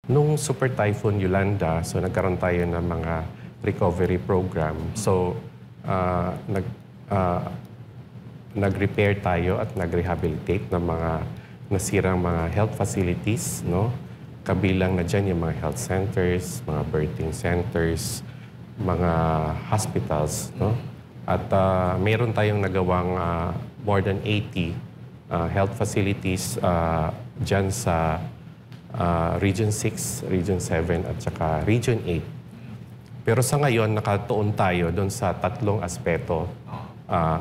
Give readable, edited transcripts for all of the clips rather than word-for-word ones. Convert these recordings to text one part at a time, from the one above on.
Nung Super Typhoon Yolanda, so nagkaroon tayo ng mga recovery program. So, nag, ah, nag-repair tayo at nag-rehabilitate ng mga nasirang mga health facilities, no? Kabilang na dyan yung mga health centers, mga birthing centers, mga hospitals, no? At meron tayong nagawang more than 80 health facilities dyan sa Region 6, Region 7 at saka Region 8. Pero sa ngayon, nakatuon tayo doon sa tatlong aspeto.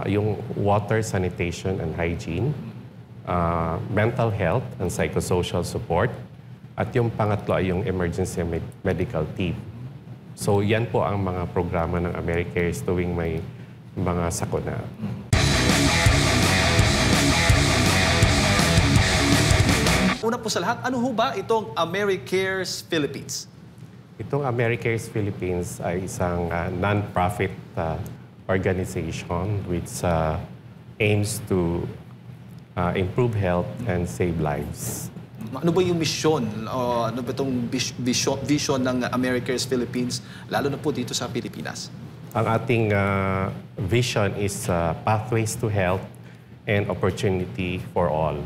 Yung water, sanitation, and hygiene, mental health and psychosocial support, at yung pangatlo ay yung emergency medical team. So yan po ang mga programa ng AmeriCares tuwing may mga sakuna. Una po sa lahat, ano ho ba itong AmeriCares Philippines? Itong AmeriCares Philippines ay isang non-profit organization which aims to improve health and save lives. Ano ba yung misyon? Ano ba itong vision ng AmeriCares Philippines, lalo na po dito sa Pilipinas? Ang ating vision is pathways to health and opportunity for all.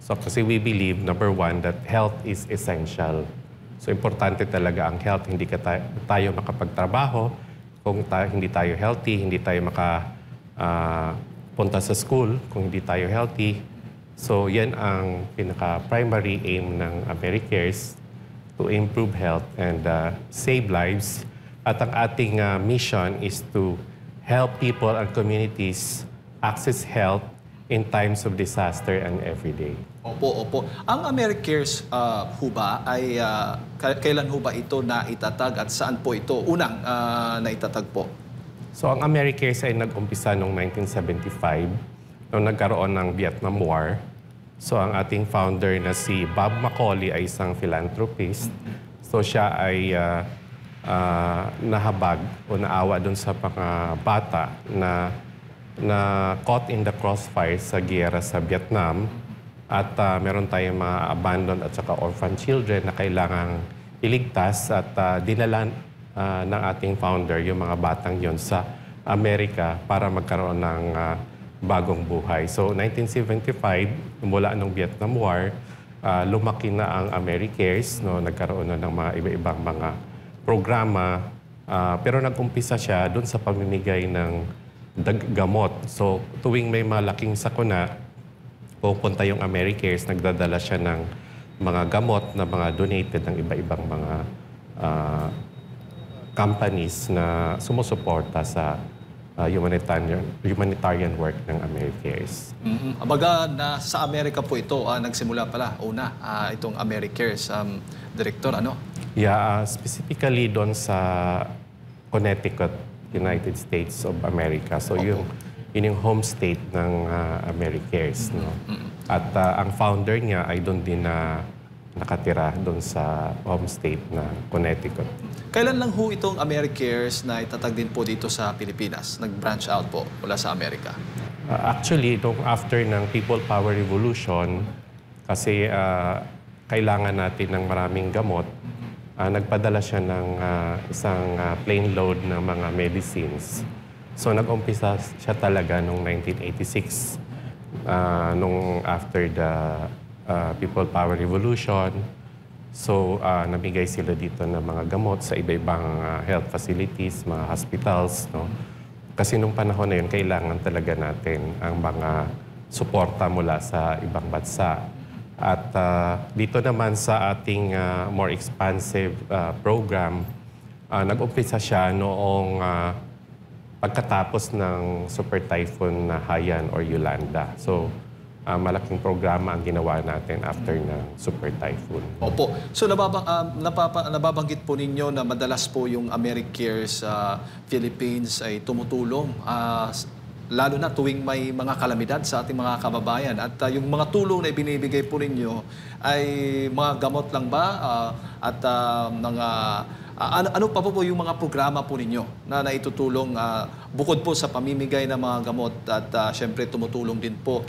So kasi we believe, number one, that health is essential. So importante talaga ang health. Hindi tayo makapagtrabaho kung hindi tayo healthy, hindi tayo punta sa school kung hindi tayo healthy. So yan ang pinaka-primary aim ng AmeriCares, to improve health and save lives. At ang ating mission is to help people and communities access health in times of disaster and everyday. Opo. Ang AmeriCares ho ba ay kailan ho ba ito naitatag at saan po ito unang naitatag po? So ang AmeriCares ay nag-umpisa noong 1975 nung nagkaroon ng Vietnam War. So ang ating founder na si Bob Macaulay ay isang philanthropist. So siya ay nahabag o naawa doon sa mga bata na caught in the crossfire sa giyera sa Vietnam. At meron tayong mga abandoned at saka orphan children na kailangang iligtas at dinala ng ating founder yung mga batang yon sa Amerika para magkaroon ng bagong buhay. So 1975, mula nung Vietnam War, lumaki na ang AmeriCares, no? Nagkaroon na ng mga iba-ibang mga programa. Pero nag-umpisa siya doon sa pamimigay ng gamot. So tuwing may malaking sakuna, pupunta yung AmeriCares, nagdadala siya ng mga gamot na mga donated ng iba-ibang mga companies na sumusuporta sa humanitarian work ng AmeriCares. Abaga, sa Amerika po ito, nagsimula pala una itong AmeriCares, Director, ano? Yeah, specifically doon sa Connecticut, United States of America. So yun yung home state ng AmeriCares. No? At ang founder niya ay doon din nakatira doon sa home state na Connecticut. Kailan lang ho itong AmeriCares na itatag din po dito sa Pilipinas? Nag-branch out po mula sa Amerika? Actually, itong after ng People Power Revolution, kasi kailangan natin ng maraming gamot, nagpadala siya ng isang plane load ng mga medicines. So nag-umpisa siya talaga noong 1986, nung after the People Power Revolution. So namigay sila dito ng mga gamot sa iba-ibang health facilities, mga hospitals. No? Kasi nung panahon na yun, kailangan talaga natin ang mga suporta mula sa ibang bansa. At dito naman sa ating more expansive program, nag-umpisa siya noong pagkatapos ng Super Typhoon na Haiyan or Yolanda. So, malaking programa ang ginawa natin after ng Super Typhoon. Opo. So, nababanggit po ninyo na madalas po yung AmeriCares Philippines ay tumutulong, lalo na tuwing may mga kalamidad sa ating mga kababayan. At yung mga tulong na ibinibigay po ninyo ay mga gamot lang ba? Ano pa po yung mga programa po ninyo na naitutulong bukod po sa pamimigay ng mga gamot at syempre tumutulong din po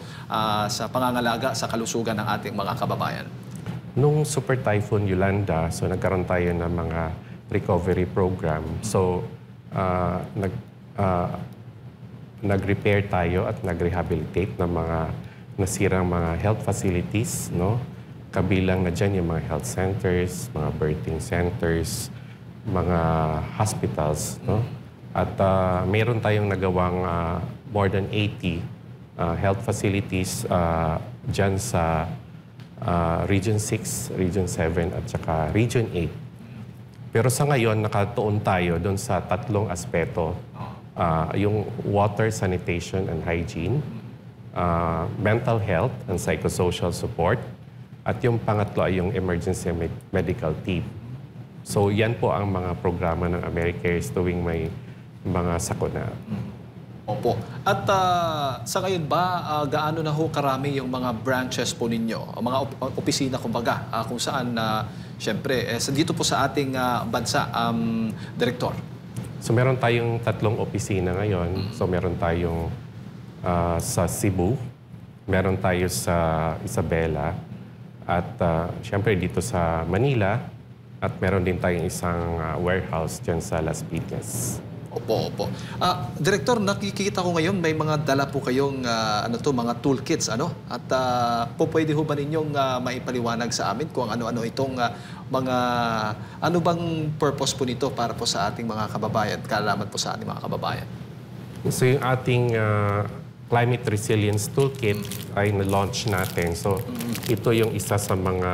sa pangangalaga sa kalusugan ng ating mga kababayan? Nung Super Typhoon Yolanda, so nagkaroon tayo ng mga recovery program. So, nag-repair tayo at nag-rehabilitate ng mga nasirang mga health facilities, no? Kabilang na dyan yung mga health centers, mga birthing centers, mga hospitals, no? At mayroon tayong nagawang more than 80 health facilities dyan sa Region 6, Region 7 at saka Region 8. Pero sa ngayon, nakatuon tayo doon sa tatlong aspeto. Yung water, sanitation, and hygiene, mental health and psychosocial support, at yung pangatlo ay yung emergency medical team. So yan po ang mga programa ng AmeriCares tuwing may mga sakuna. Opo. At sa ngayon ba, gaano na ho karami yung mga branches po ninyo? Mga opisina, kumbaga, kung saan, siyempre, dito po sa ating bansa, Direktor? So meron tayong tatlong opisina ngayon. So meron tayong sa Cebu, meron tayo sa Isabela, at siyempre dito sa Manila, at meron din tayong isang warehouse dyan sa Las Piñas. Opo, opo. Direktor, nakikita ko ngayon may mga dala po kayong mga toolkits, ano? At po pwede ho ba ninyong maipaliwanag sa amin kung ano-ano itong mga ano bang purpose po nito para po sa ating mga kababayan, kaalaman po sa ating mga kababayan? So yung ating Climate Resilience Toolkit ay na-launch natin. So ito yung isa sa mga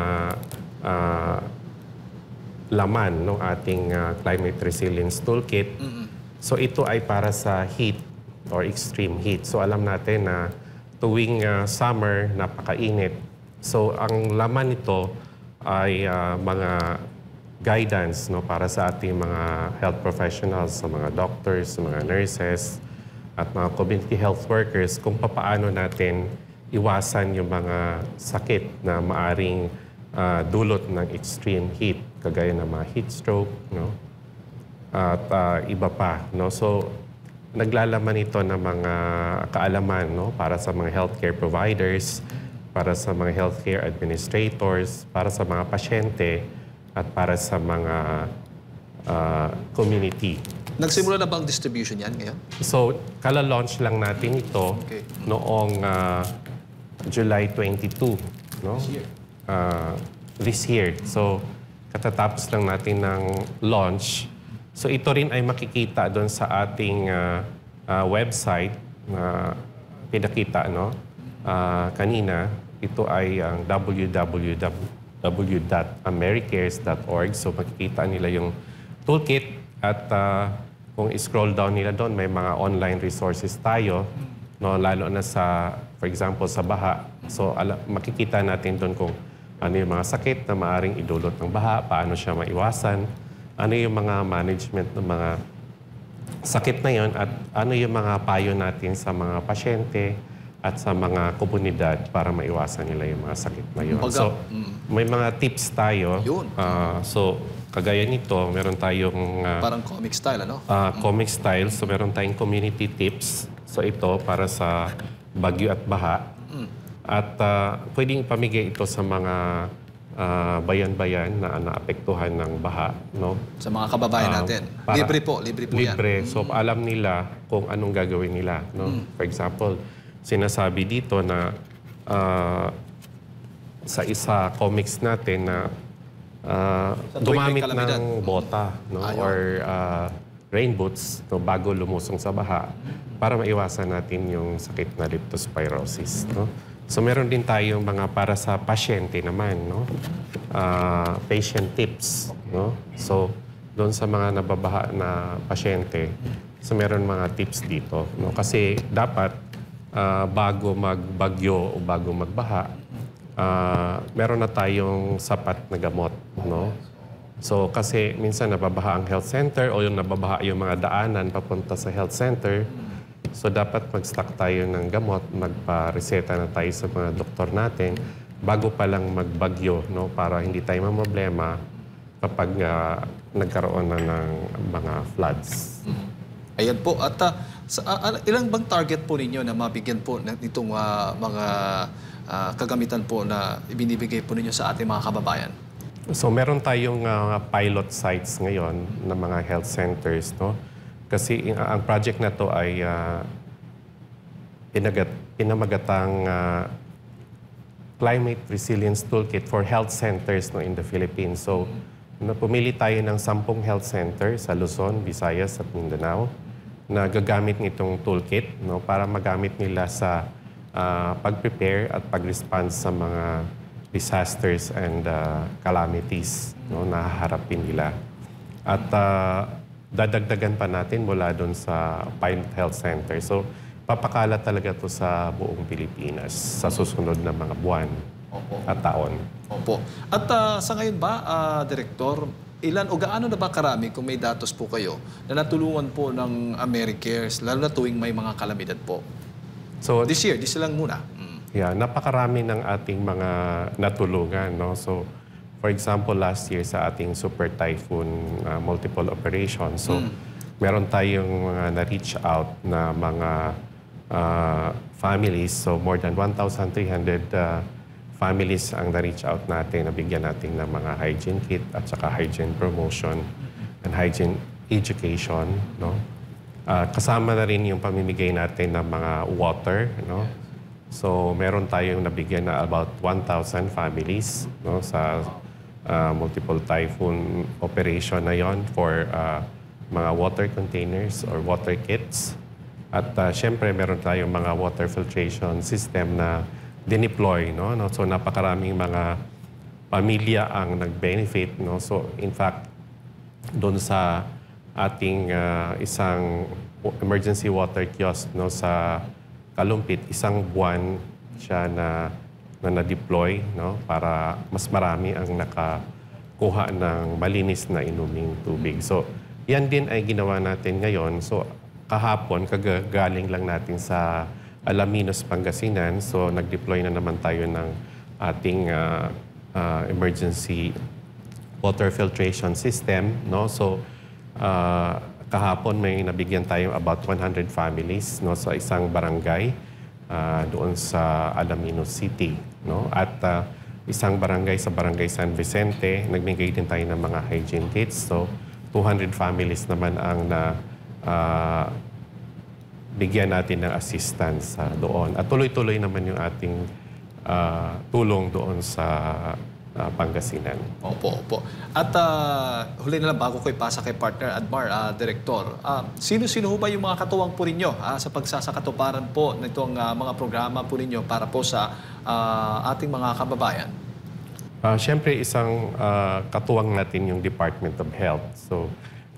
laman ng ating Climate Resilience Toolkit. So ito ay para sa heat or extreme heat. So alam natin na tuwing summer, napakainit. So ang laman nito ay mga guidance, no, para sa ating mga health professionals, sa mga doctors, sa mga nurses, at mga community health workers kung paano natin iwasan yung mga sakit na maaring dulot ng extreme heat, kagaya ng mga heat stroke, no? At iba pa, no? So naglalaman ito ng mga kaalaman, no, para sa mga healthcare providers, para sa mga healthcare administrators, para sa mga pasyente, at para sa mga community. Nagsimula na bang distribution yan ngayon? So, kala-launch lang natin ito noong July 22, no? This year. So, katatapos lang natin ng launch. So, ito rin ay makikita doon sa ating website na pinakita, no? Kanina. Ito ay ang www.americares.org. So, makikita nila yung toolkit at kung i-scroll down nila doon, may mga online resources tayo, no? Lalo na sa, for example, sa baha. So, makikita natin doon kung ano yung mga sakit na maaring idulot ng baha, paano siya maiwasan, ano yung mga management ng mga sakit na yon, at ano yung mga payo natin sa mga pasyente at sa mga komunidad para maiwasan nila yung mga sakit na yun. So, may mga tips tayo. So, kagaya nito, meron tayong parang comic style, ano? Comic style. So, meron tayong community tips. So, ito para sa bagyo at baha. At pwedeng ipamigay ito sa mga bayan-bayan na naapektuhan ng baha, no? Sa mga kababayan natin. Libre po yan. Libre. So, alam nila kung anong gagawin nila, no? For example, sinasabi dito na sa isa comics natin na gumamit ng bota, no? Or rain boots, no? Bago lumusong sa baha para maiwasan natin yung sakit na leptospirosis, no? So meron din tayong mga para sa pasyente naman, no? Patient tips, no? So doon sa mga nababaha na pasyente, so meron mga tips dito, no? Kasi dapat bago magbagyo o bago magbaha, meron na tayong sapat na gamot, no? So kasi minsan nababaha ang health center o yung nababaha yung mga daanan papunta sa health center. So dapat mag-stock tayo ng gamot, magpa-reseta na tayo sa mga doktor natin bago pa lang magbagyo, no? Para hindi tayo mamroblema kapag nagkaroon na ng mga floods. Ayan po. At ilang bang target po ninyo na mabigyan po nitong mga kagamitan po na ibinibigay po ninyo sa ating mga kababayan? So meron tayong pilot sites ngayon ng mga health centers, no? Kasi ang project na to ay pinamagatang Climate Resilience Toolkit for Health Centers, no, in the Philippines. So pumili tayo ng 10 health center sa Luzon, Visayas at Mindanao na gagamit nitong toolkit, no, para magamit nila sa pag-prepare at pag-response sa mga disasters and calamities, no, na haharapin nila. At dadagdagan pa natin mula doon sa pilot health center. So papakalat talaga to sa buong Pilipinas sa susunod na mga buwan at taon. Opo. At sa ngayon ba, Direktor, ilan o gaano na ba karami kung may datos po kayo na natulungan po ng AmeriCares, lalo na tuwing may mga kalamidad po? So This lang muna. yeah, napakarami ng ating mga natulungan, no? So for example, last year sa ating Super Typhoon multiple operations, so meron tayong na-reach out na mga families. So more than 1,300 families ang na-reach out natin, nabigyan natin ng mga hygiene kit at saka hygiene promotion and hygiene education, no? Kasama na rin yung pamimigay natin ng mga water, no? So meron tayong nabigyan na about 1,000 families, no, sa multiple typhoon operation na yon for mga water containers or water kits. At syempre meron tayong mga water filtration system na dineploy, no? So napakaraming mga pamilya ang nag-benefit, no? So in fact, doon sa ating isang emergency water kiosk, no, sa Kalumpit, isang buwan siya na-deploy, no, para mas marami ang nakakuha ng malinis na inuming tubig. So yan din ay ginawa natin ngayon. So kahapon, kagagaling lang natin sa Alaminos, Pangasinan. So nag-deploy na naman tayo ng ating emergency water filtration system, no? So kahapon may nabigyan tayo about 100 families, no, sa isang barangay doon sa Alaminos City, no? At isang barangay sa Barangay San Vicente, nagbigay din tayo ng mga hygiene kits. So 200 families naman ang bigyan natin ng assistance doon. At tuloy-tuloy naman yung ating tulong doon sa Pangasinan. Opo. At huli na lang, bago ko ipasa kay partner Admar, Direktor, sino-sino ba yung mga katuwang po ninyo sa pagsasakatuparan po nitong mga programa po ninyo para po sa ating mga kababayan? Siyempre, isang katuwang natin yung Department of Health. So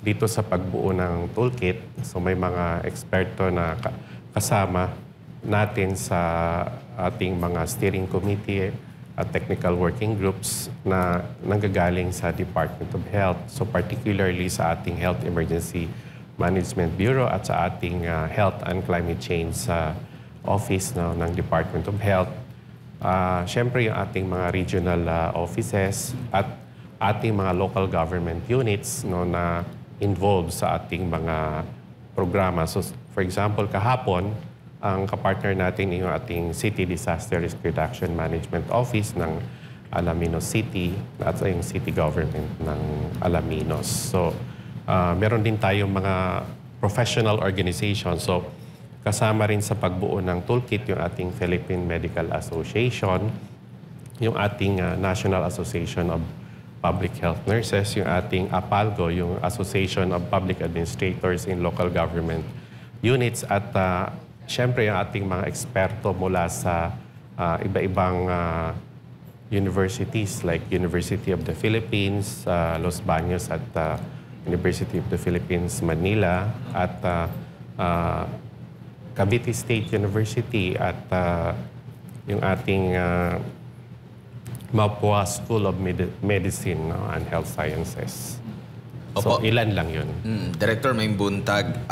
dito sa pagbuo ng toolkit, so may mga eksperto na kasama natin sa ating mga steering committee at technical working groups na nanggagaling sa Department of Health. So particularly sa ating Health Emergency Management Bureau at sa ating Health and Climate Change Office, no, ng Department of Health. Siyempre yung ating mga regional offices at ating mga local government units, no, na involved sa ating mga programa. So for example, kahapon, ang kapartner natin yung ating City Disaster Risk Reduction Management Office ng Alaminos City at yung City Government ng Alaminos. So, meron din tayong mga professional organizations. So, kasama rin sa pagbuo ng toolkit yung ating Philippine Medical Association, yung ating National Association of Public Health Nurses, yung ating APALGO, yung Association of Public Administrators in Local Government Units, at siyempre, yung ating mga eksperto mula sa iba-ibang universities like University of the Philippines, Los Baños at University of the Philippines, Manila, at Cavite State University at yung ating Mapua School of Medicine, no, and Health Sciences. So, ilan lang yun. Director Maing Buntag,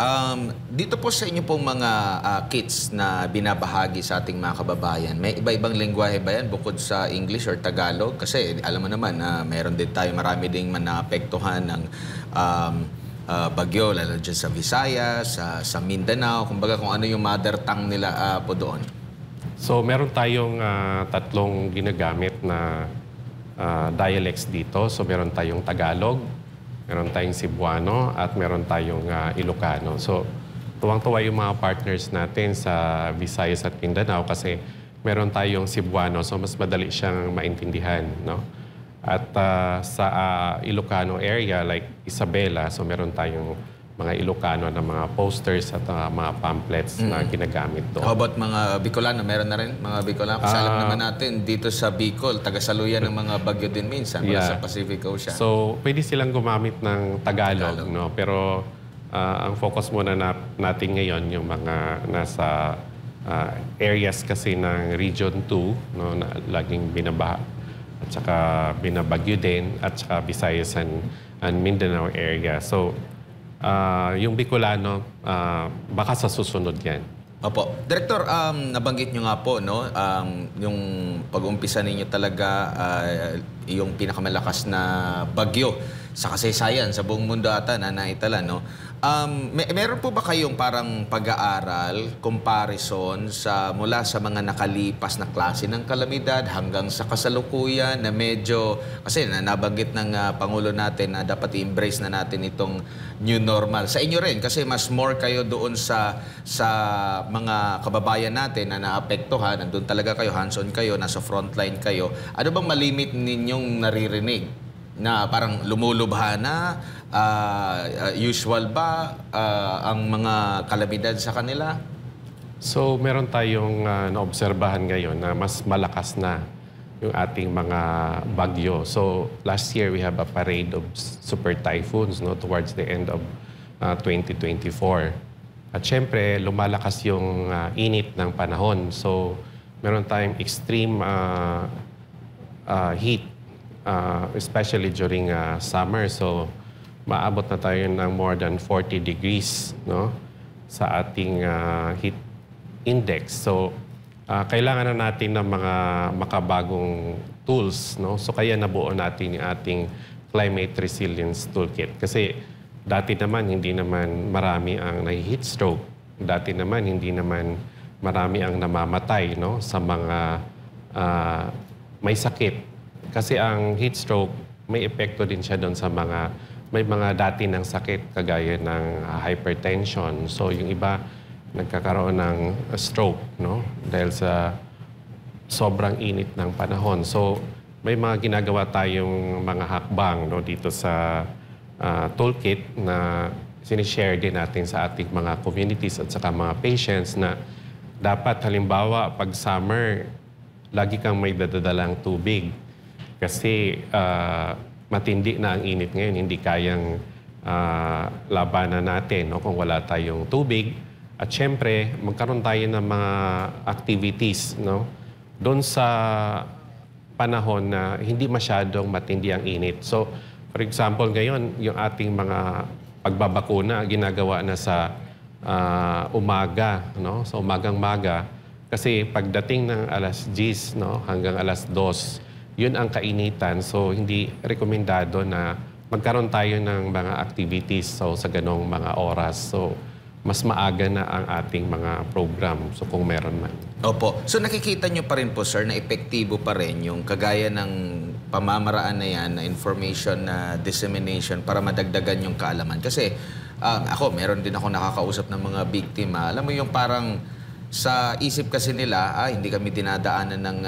dito po sa inyo pong mga kits na binabahagi sa ating mga kababayan, may iba-ibang lengguwahe ba yan bukod sa English or Tagalog? Kasi alam mo naman na mayroon din tayo, marami ding naapektuhan ng bagyo, lalo dyan sa Visayas, sa Mindanao, kumbaga kung ano yung mother tongue nila po doon. So meron tayong tatlong ginagamit na dialects dito. So meron tayong Tagalog, meron tayong Cebuano, at meron tayong Ilocano. So tuwang-tuwa yung mga partners natin sa Visayas at Mindanao kasi meron tayong Cebuano, so mas madali siyang maintindihan, no? At sa Ilocano area like Isabela, so meron tayong mga Ilocano na mga posters at mga pamphlets na ginagamit doon. How about mga Bicolano? Meron na rin mga Bicolano? Kasi alam naman natin, dito sa Bicol, tagasaluyan ng mga bagyo din minsan sa Pacific Ocean. So, pwede silang gumamit ng Tagalog. No? Pero ang focus muna natin ngayon yung mga nasa areas kasi ng Region 2, no, na laging binabaha at saka binabagyo din, at saka Visayas and Mindanao area. So, yung Bicolano, baka sa susunod yan. Opo. Director, nabanggit nyo nga po, no, yung pag-umpisa ninyo talaga, yung pinakamalakas na bagyo sa kasaysayan, sa buong mundo ata na naitala, no? Meron po ba kayong parang pag-aaral, comparison mula sa mga nakalipas na klase ng kalamidad hanggang sa kasalukuyan na medyo, kasi nabanggit ng Pangulo natin na dapat i-embrace na natin itong new normal. Sa inyo rin, kasi mas more kayo doon sa mga kababayan natin na naapektuhan, nandun talaga kayo, hands-on kayo, nasa frontline kayo. Ano bang malimit ninyong naririnig? Na parang lumulubha na, usual ba ang mga kalamidad sa kanila? So, meron tayong naobserbahan ngayon na mas malakas na yung ating mga bagyo. So, last year we have a parade of super typhoons, no, towards the end of 2024. At syempre, lumalakas yung init ng panahon. So, meron tayong extreme heat, especially during summer. So, maabot na tayo ng more than 40 degrees, no, sa ating heat index. So, kailangan na natin ng mga makabagong tools, no? So, kaya nabuo natin yung ating Climate Resilience Toolkit. Kasi dati naman, hindi naman marami ang nahi-heat stroke. Dati naman, hindi naman marami ang namamatay, no, sa mga may sakit. Kasi ang heat stroke, may epekto din siya doon sa may mga dati ng sakit kagaya ng hypertension. So yung iba nagkakaroon ng stroke, no? Dahil sa sobrang init ng panahon. So may mga ginagawa tayong mga hakbang, no, dito sa toolkit na sinishare din natin sa ating mga communities at saka mga patients na dapat halimbawa pag summer, lagi kang may dadadalang tubig. Kasi matindi na ang init ngayon, hindi kayang labanan natin, no, kung wala tayong tubig. At syempre, magkaroon tayo ng mga activities, no, doon sa panahon na hindi masyadong matindi ang init. So, for example, ngayon, yung ating mga pagbabakuna, ginagawa na sa umaga, no, sa umagang-maga. Kasi pagdating ng alas 10, no, hanggang alas 2, yun ang kainitan. So, hindi rekomendado na magkaroon tayo ng mga activities sa ganong mga oras. So, mas maaga na ang ating mga program. So, kung meron man. Opo. So, nakikita nyo pa rin po, sir, na epektibo pa rin yung kagaya ng pamamaraan na yan, na information na dissemination para madagdagan yung kaalaman. Kasi, meron din ako nakakausap ng mga biktima. Alam mo yung parang sa isip kasi nila, hindi kami dinadaanan ng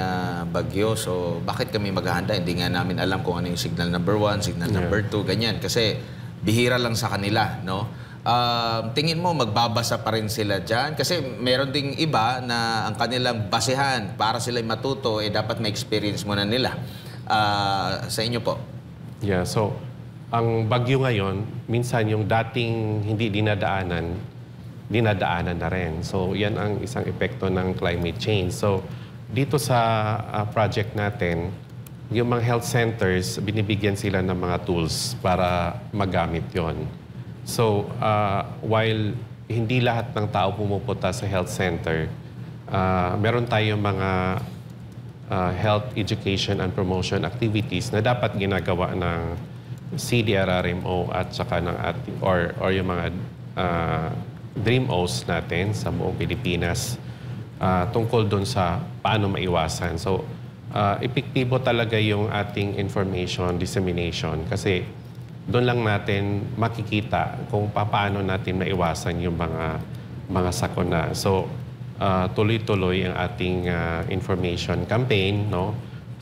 bagyo. So, bakit kami maghahanda? Hindi nga namin alam kung ano yung signal number 1, signal number 2, ganyan. Kasi bihira lang sa kanila, no? Tingin mo, magbabasa pa rin sila dyan? Kasi meron ding iba na ang kanilang basehan para sila matuto, dapat may experience muna nila. Sa inyo po? Yeah, so, ang bagyo ngayon, minsan yung dating hindi dinadaanan na rin. So, yan ang isang epekto ng climate change. So, dito sa project natin, yung mga health centers, binibigyan sila ng mga tools para magamit yon. So, while hindi lahat ng tao pumupunta sa health center, meron tayong mga health education and promotion activities na dapat ginagawa ng CDRRMO at saka ng ating, or yung mga DREAMOs natin sa buong Pilipinas. tungkol doon sa paano maiwasan. So, epektibo talaga yung ating information dissemination kasi doon lang natin makikita kung paano natin maiwasan yung mga sakuna. So, tuloy-tuloy ang ating information campaign, no?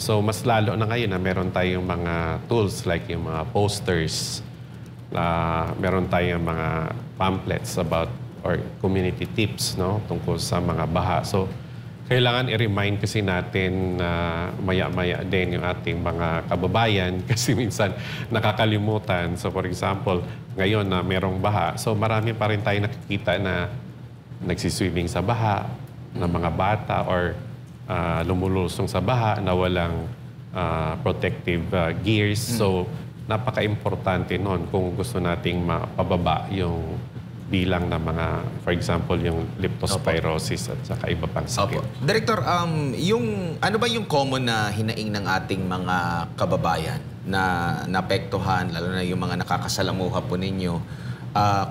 So, mas lalo na ngayon na meron tayong mga tools like yung mga posters, meron tayong mga pamphlets about or community tips, no, tungkol sa mga baha. So, kailangan i-remind kasi natin na maya-maya din yung ating mga kababayan kasi minsan nakakalimutan. So, for example, ngayon na merong baha, so marami pa rin tayo nakikita na nagsiswimming sa baha, na mga bata or lumulusong sa baha na walang protective gears. So, napaka-importante nun kung gusto nating mapababa yung bilang ng mga, for example, yung leptospirosis at saka iba pang sakit. Director, ano ba yung common na hinaing ng ating mga kababayan na naapektuhan, lalo na yung mga nakakasalamuha po ninyo,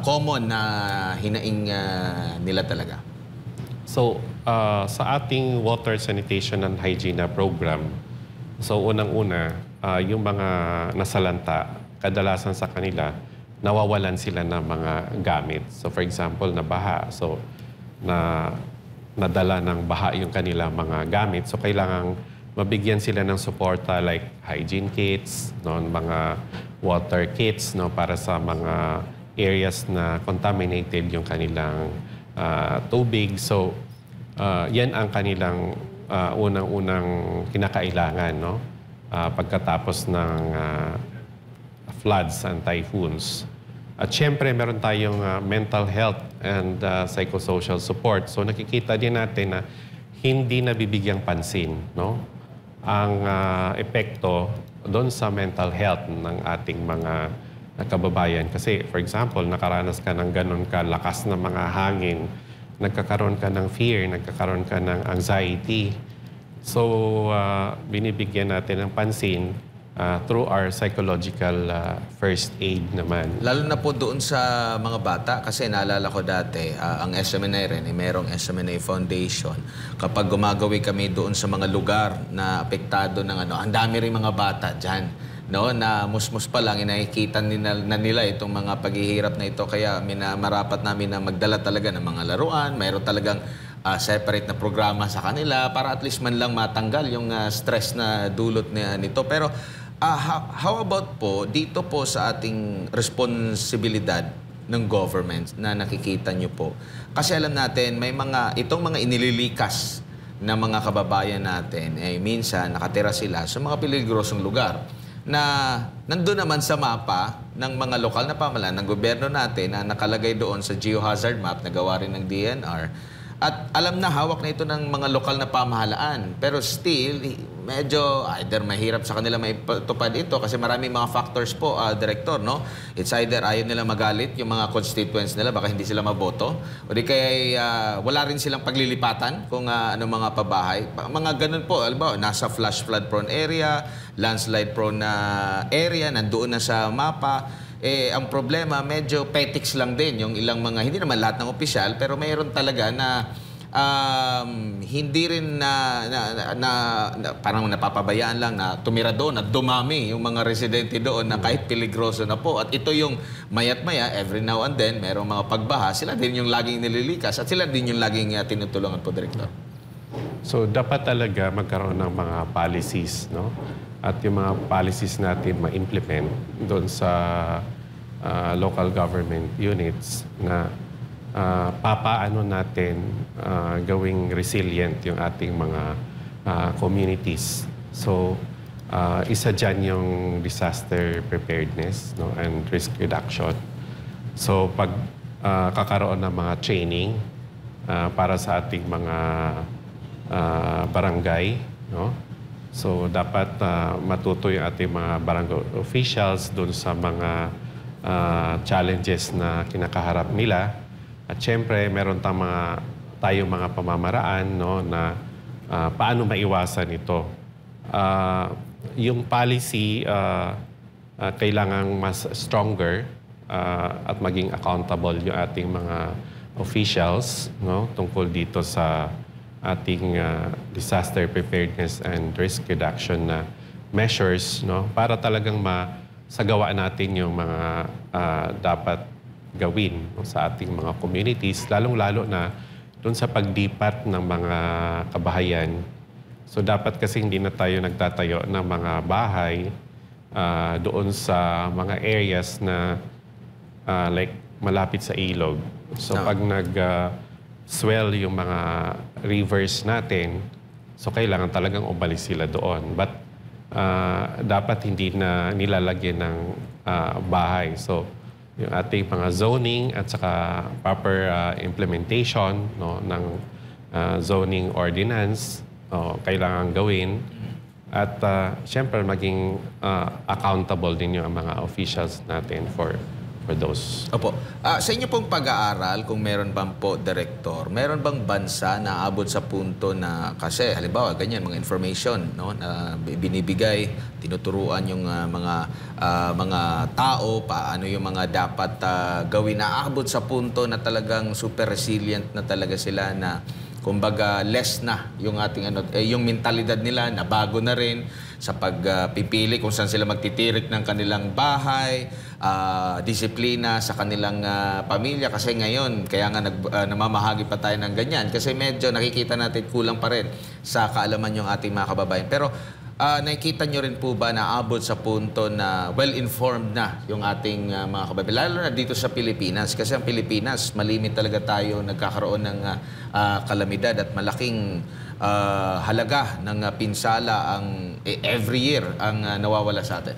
common na hinaing nila talaga? So, sa ating water sanitation and hygiene program, so unang-una, yung mga nasalanta, kadalasan sa kanila, nawawalan sila ng mga gamit. So, for example, na baha. So, nadala ng baha yung kanilang mga gamit. So, kailangang mabigyan sila ng suporta like hygiene kits, no, mga water kits, no, para sa mga areas na contaminated yung kanilang tubig. So, yan ang kanilang unang-unang kinakailangan, no, pagkatapos ng floods and typhoons. At syempre, meron tayong mental health and psychosocial support. So nakikita din natin na hindi nabibigyang pansin, no, ang epekto doon sa mental health ng ating mga kababayan. Kasi, for example, nakaranas ka ng ganun kalakas na mga hangin, nagkakaroon ka ng fear, nagkakaroon ka ng anxiety. So, binibigyan natin ng pansin through our psychological first aid naman. Lalo na po doon sa mga bata, kasi naalala ko dati, ang SMNA rin, merong SMNA Foundation. Kapag gumagawi kami doon sa mga lugar na apektado ng ang dami rin mga bata dyan, no, na musmus pa lang, nakikita nila itong mga paghihirap na ito. Kaya marapat namin na magdala talaga ng mga laruan, mayroon talagang separate na programa sa kanila para at least man lang matanggal yung stress na dulot nito. Pero how about po dito po sa ating responsibilidad ng government na nakikita nyo po? Kasi alam natin, may itong mga inililikas na mga kababayan natin, minsan nakatira sila sa mga peligrosong lugar na nandun naman sa mapa ng mga lokal na pamahalaan ng gobyerno natin na nakalagay doon sa geohazard map na gawa rin ng DNR. At alam na hawak na ito ng mga lokal na pamahalaan. Pero still, medyo either mahirap sa kanila maitupad ito kasi maraming mga factors po, Director, no? It's either ayaw nila magalit yung mga constituents nila, baka hindi sila maboto. O di kaya wala rin silang paglilipatan kung ano mga pabahay. Mga ganun po, alam nasa flash flood prone area, landslide prone na area, nandoon na sa mapa. Ang problema, medyo petics lang din yung ilang mga, hindi naman lahat ng opisyal, pero mayroon talaga na hindi rin parang napapabayaan lang na tumira doon at dumami yung mga residente doon na kahit peligroso na po. At ito yung mayat maya, every now and then, mayroong mga pagbaha, sila din yung laging nililikas at sila din yung laging tinutulungan po, Director. So, dapat talaga magkaroon ng mga policies, no? At yung mga policies natin ma-implement doon sa local government units na papaano natin gawing resilient yung ating mga communities. So, isa dyan yung disaster preparedness, no, and risk reduction. So, pag kakaroon ng mga training para sa ating mga barangay, no? So, dapat matuto yung ating mga barangay officials doon sa mga challenges na kinakaharap nila. At syempre, meron tayong mga pamamaraan, no, na paano maiwasan ito. Yung policy, kailangang mas stronger at maging accountable yung ating mga officials, no, tungkol dito sa ating disaster preparedness and risk reduction na measures, no, para talagang masagawa natin yung mga dapat gawin, no, sa ating mga communities, lalong-lalo na doon sa pagdipat ng mga kabahayan. So dapat kasi hindi na tayo nagtatayo ng mga bahay doon sa mga areas na like malapit sa ilog. So pag swell yung mga rivers natin, so kailangan talagang umalis sila doon. But dapat hindi na nilalagyan ng bahay. So yung ating mga zoning at saka proper implementation, no, ng zoning ordinance kailangan gawin. At siyempre maging accountable din yung mga officials natin for those. Opo. Sa inyo pong pag-aaral, kung meron bang po, Director, meron bang bansa na abot sa punto na, kasi halimbawa, ganyan, mga information, no, na binibigay, tinuturuan yung mga tao, paano yung mga dapat gawin, na abot sa punto na talagang super resilient na talaga sila, na kumbaga less na yung ating yung mentalidad nila na bago na rin sa pagpipili kung saan sila magtitirik ng kanilang bahay, disiplina sa kanilang pamilya. Kasi ngayon, kaya nga namamahagi pa tayo ng ganyan. Kasi medyo nakikita natin kulang pa rin sa kaalaman yung ating mga kababayan. Pero nakikita nyo rin po ba na abot sa punto na well-informed na yung ating mga kababayan? Lalo na dito sa Pilipinas. Kasi ang Pilipinas, malimit talaga tayo nagkakaroon ng kalamidad at malaking halaga ng pinsala ang every year ang nawawala sa atin.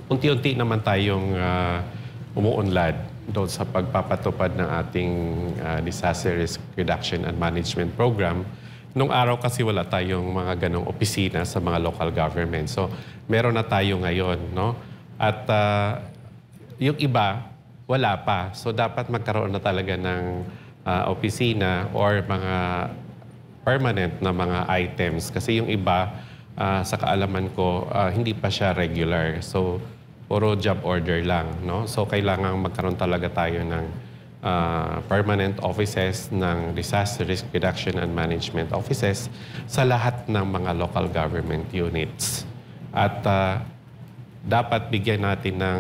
Unti-unti naman tayong umuunlad doon sa pagpapatupad ng ating disaster risk reduction and management program. Nung araw kasi wala tayong mga ganong opisina sa mga local government. So, meron na tayo ngayon, no? At yung iba, wala pa. So, dapat magkaroon na talaga ng opisina or mga permanent na mga items. Kasi yung iba, sa kaalaman ko, hindi pa siya regular. So, puro job order lang, no? So, kailangan magkaroon talaga tayo ng permanent offices ng disaster risk reduction and management offices sa lahat ng mga local government units. At dapat bigyan natin ng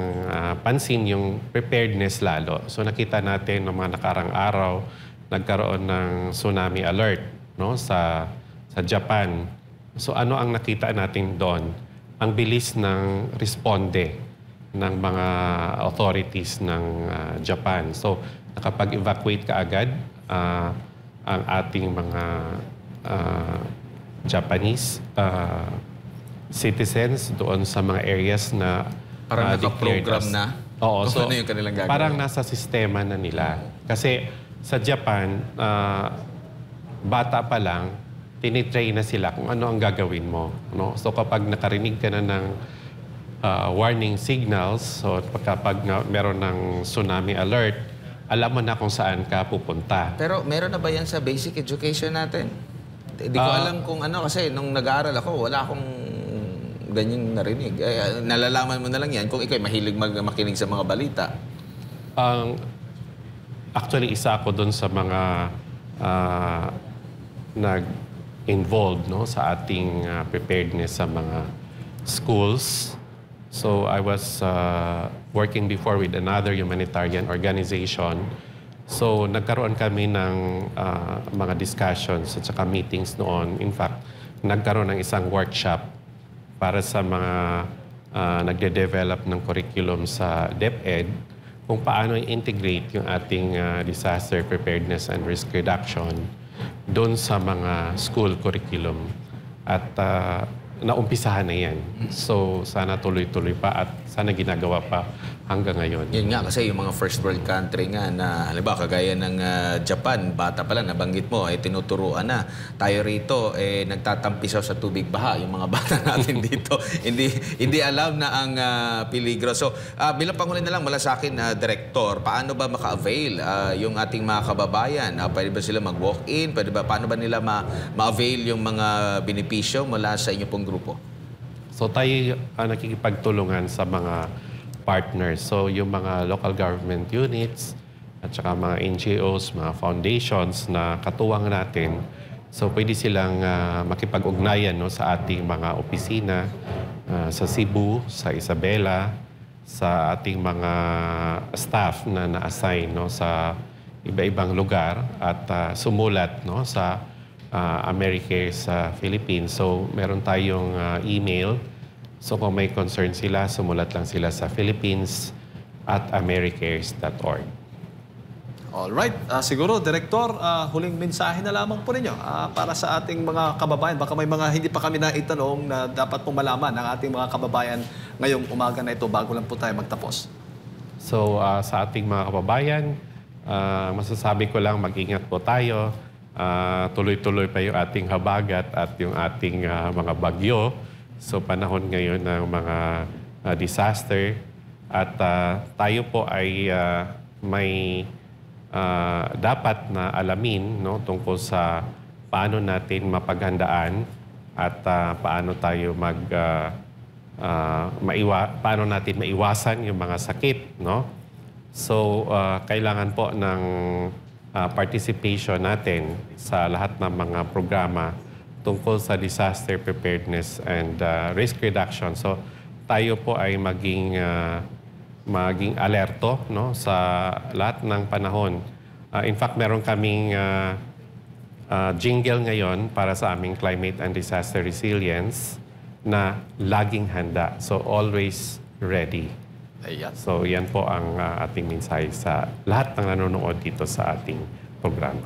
pansin yung preparedness lalo. So nakita natin ng mga nakarang araw, nagkaroon ng tsunami alert, no, sa Japan. So ano ang nakita natin doon? Ang bilis ng responde ng mga authorities ng Japan. So nakapag-evacuate ka agad ang ating mga Japanese citizens doon sa mga areas na parang naka-program na? Oo. So, ano yung kanilang gagawin? Parang nasa sistema na nila. Kasi sa Japan, bata pa lang, tinitrain na sila kung ano ang gagawin mo. No? So kapag nakarinig ka na ng warning signals, so kapag meron ng tsunami alert, alam mo na kung saan ka pupunta. Pero meron na ba yan sa basic education natin? Hindi ko alam kung ano, kasi nung nag-aaral ako, wala akong ganyan narinig. Nalalaman mo na lang yan kung ikaw mahilig makinig sa mga balita. Actually, isa ako dun sa mga nag-involved, no, sa ating preparedness sa mga schools. So I was working before with another humanitarian organization. So nagkaroon kami ng mga discussions at saka meetings noon. In fact, nagkaroon ng isang workshop para sa mga nagde-develop ng curriculum sa DepEd kung paano i-integrate yung ating disaster preparedness and risk reduction doon sa mga school curriculum. At naumpisahan na yan. So, sana tuloy-tuloy pa at sana ginagawa pa hanggang ngayon. Yun nga, kasi yung mga first world country nga na, halimbawa, kagaya ng Japan, bata pa lang, nabanggit mo, tinuturuan na. Tayo rito, nagtatampisaw sa tubig baha. Yung mga bata natin dito, hindi alam na ang peligro. So, bilang panghuli na lang, mula sa akin, Director, paano ba maka-avail yung ating mga kababayan? Pwede ba sila mag-walk-in? Paano ba nila ma-avail yung mga benepisyo mula sa inyo pong grupo? So tayo nakikipagtulungan sa mga partners. So yung mga local government units at saka mga NGOs, mga foundations na katuwang natin So pwede silang makipag-ugnayan no, sa ating mga opisina sa Cebu, sa Isabela, sa ating mga staff na na-assign no, sa iba-ibang lugar at sumulat no, sa Americare sa Philippines. So meron tayong email. So kung may concern sila, sumulat lang sila sa philippines@americares.org. Alright. Siguro, Direktor, huling mensahe na lamang po ninyo para sa ating mga kababayan. Baka may mga hindi pa kami naitanong na dapat pong malaman ng ating mga kababayan ngayong umaga na ito bago lang po tayo magtapos. So sa ating mga kababayan, masasabi ko lang mag-ingat po tayo. Tuloy-tuloy pa yung ating habagat at yung ating mga bagyo. So panahon ngayon ng mga disaster. At tayo po ay may dapat na alamin no, tungkol sa paano natin mapaghandaan at paano tayo paano natin maiwasan yung mga sakit, no? So kailangan po ng participation natin sa lahat ng mga programa tungkol sa disaster preparedness and risk reduction. So tayo po ay maging alerto no, sa lahat ng panahon. In fact, meron kaming jingle ngayon para sa aming climate and disaster resilience na laging handa. So, always ready. Ayan. So, yan po ang ating mensahe sa lahat ng nanonood dito sa ating programa.